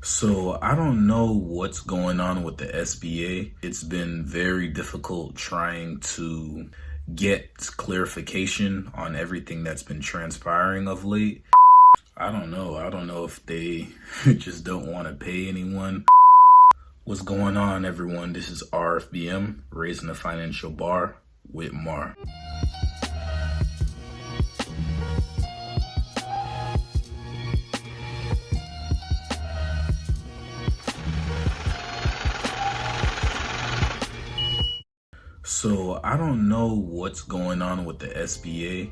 So I don't know what's going on with the SBA. It's been very difficult trying to get clarification on everything that's been transpiring of late. I don't know. I don't know if they just don't want to pay anyone. What's going on, everyone? This is RFBM, Raising the Financial Bar with Mar. So I don't know what's going on with the SBA,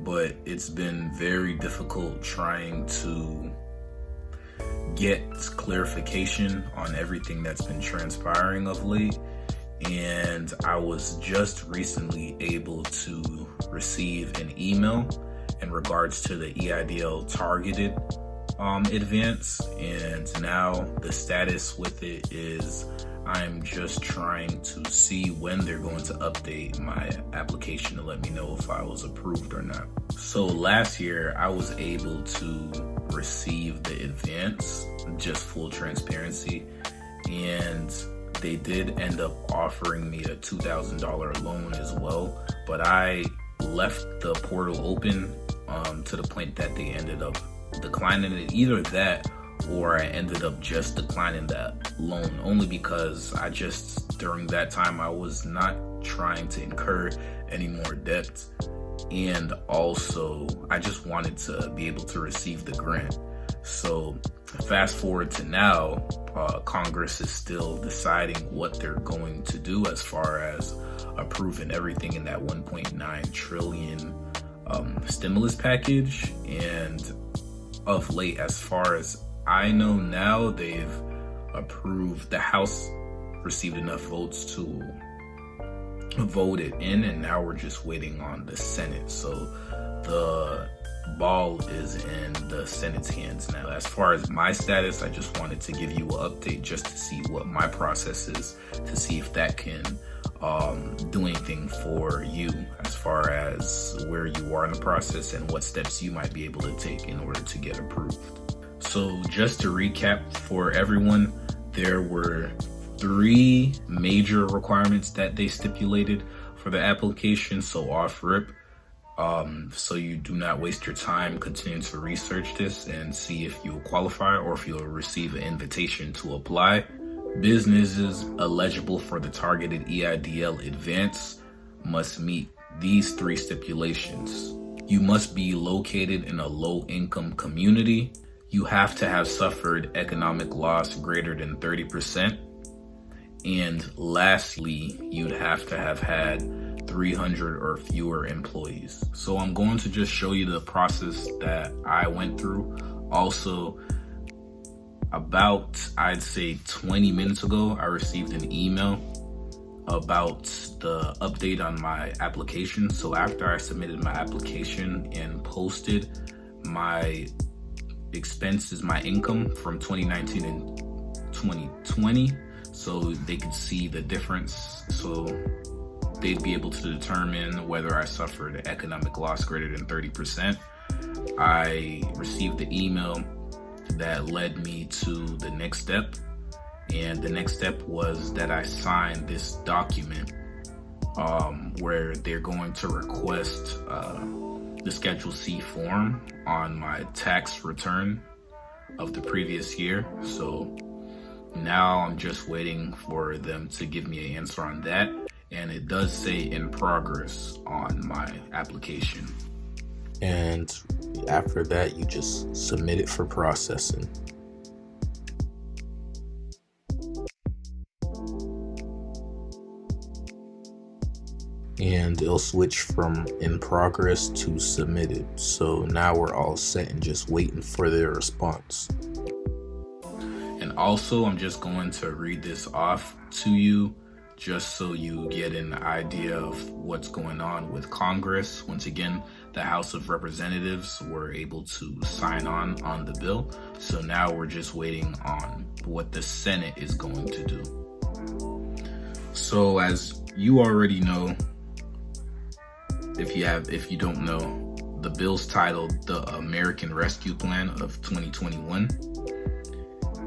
but it's been very difficult trying to get clarification on everything that's been transpiring of late. And I was just recently able to receive an email in regards to the Eidl targeted advance, and now the status with it is I'm just trying to see when they're going to update my application to let me know if I was approved or not. So last year I was able to receive the advance, just full transparency, and they did end up offering me a $2,000 loan as well, but I left the portal open to the point that they ended up declining it. Either that or I ended up just declining that loan, only because during that time I was not trying to incur any more debt, and also I just wanted to be able to receive the grant. So fast forward to now, Congress is still deciding what they're going to do as far as approving everything in that 1.9 trillion stimulus package. And of late, as far as I know now, they've approved, the House received enough votes to vote it in, and now we're just waiting on the Senate. So the ball is in the Senate's hands now. As far as my status, I just wanted to give you an update just to see what my process is, to see if that can do anything for you as far as where you are in the process and what steps you might be able to take in order to get approved. So just to recap for everyone, there were 3 major requirements that they stipulated for the application. So off rip, so you do not waste your time continuing to research this and see if you'll qualify or if you'll receive an invitation to apply. Businesses eligible for the targeted EIDL advance must meet these 3 stipulations. You must be located in a low-income community. You have to have suffered economic loss greater than 30%. And lastly, you'd have to have had 300 or fewer employees. So I'm going to just show you the process that I went through. Also, about, I'd say 20 minutes ago, I received an email about the update on my application. So after I submitted my application and posted my expenses, my income from 2019 and 2020, so they could see the difference. So they'd be able to determine whether I suffered economic loss greater than 30%. I received the email that led me to the next step. And the next step was that I signed this document where they're going to request the Schedule C form on my tax return of the previous year. So now I'm just waiting for them to give me an answer on that. And it does say in progress on my application. And after that, you just submit it for processing. And it'll switch from in progress to submitted. So now we're all set and just waiting for their response. And also, I'm just going to read this off to you just so you get an idea of what's going on with Congress. Once again, the House of Representatives were able to sign on the bill. So now we're just waiting on what the Senate is going to do. So as you already know, if you don't know, the bill's titled the American Rescue Plan of 2021.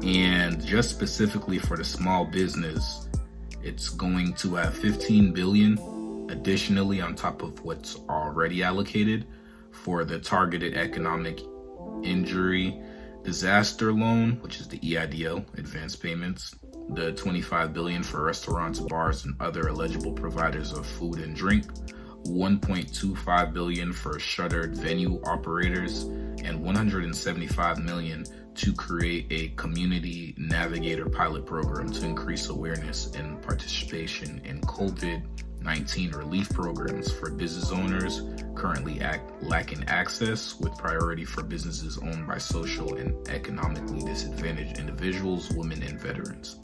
And just specifically for the small business, it's going to have $15 billion additionally on top of what's already allocated for the targeted economic injury disaster loan, which is the EIDL, advanced payments, the $25 billion for restaurants, bars, and other eligible providers of food and drink, $1.25 billion for shuttered venue operators, and $175 million to create a community navigator pilot program to increase awareness and participation in COVID-19 relief programs for business owners currently lacking access, with priority for businesses owned by social and economically disadvantaged individuals, women, and veterans.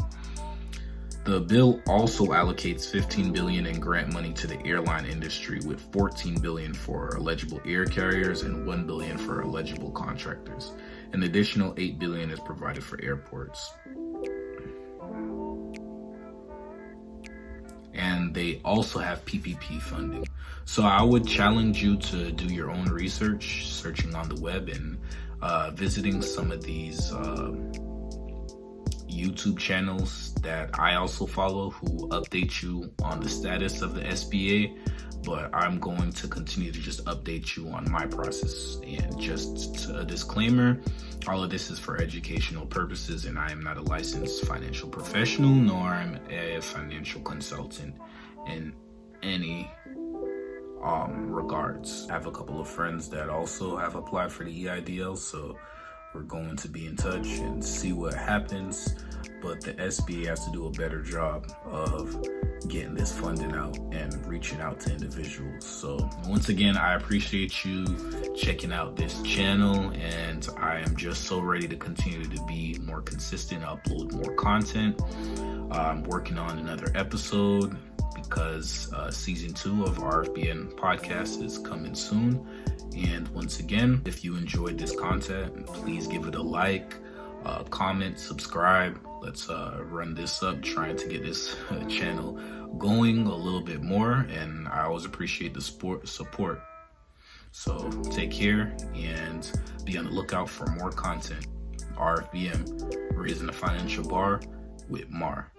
The bill also allocates $15 billion in grant money to the airline industry, with $14 billion for eligible air carriers and $1 billion for eligible contractors. An additional $8 billion is provided for airports. And they also have PPP funding. So I would challenge you to do your own research, searching on the web and visiting some of these YouTube channels that I also follow who update you on the status of the SBA, but I'm going to continue to just update you on my process. And just a disclaimer, all of this is for educational purposes, and I am not a licensed financial professional, nor am I a financial consultant in any regards. I have a couple of friends that also have applied for the EIDL, so we're going to be in touch and see what happens. But the SBA has to do a better job of getting this funding out and reaching out to individuals. So once again, I appreciate you checking out this channel, and I am just so ready to continue to be more consistent, upload more content. I'm working on another episode because season 2 of RFBN podcast is coming soon. And once again, if you enjoyed this content, please give it a like, comment, subscribe. Let's run this up, trying to get this channel going a little bit more. And I always appreciate the support. So take care and be on the lookout for more content. RFBM, Raising the Financial Bar with Mar.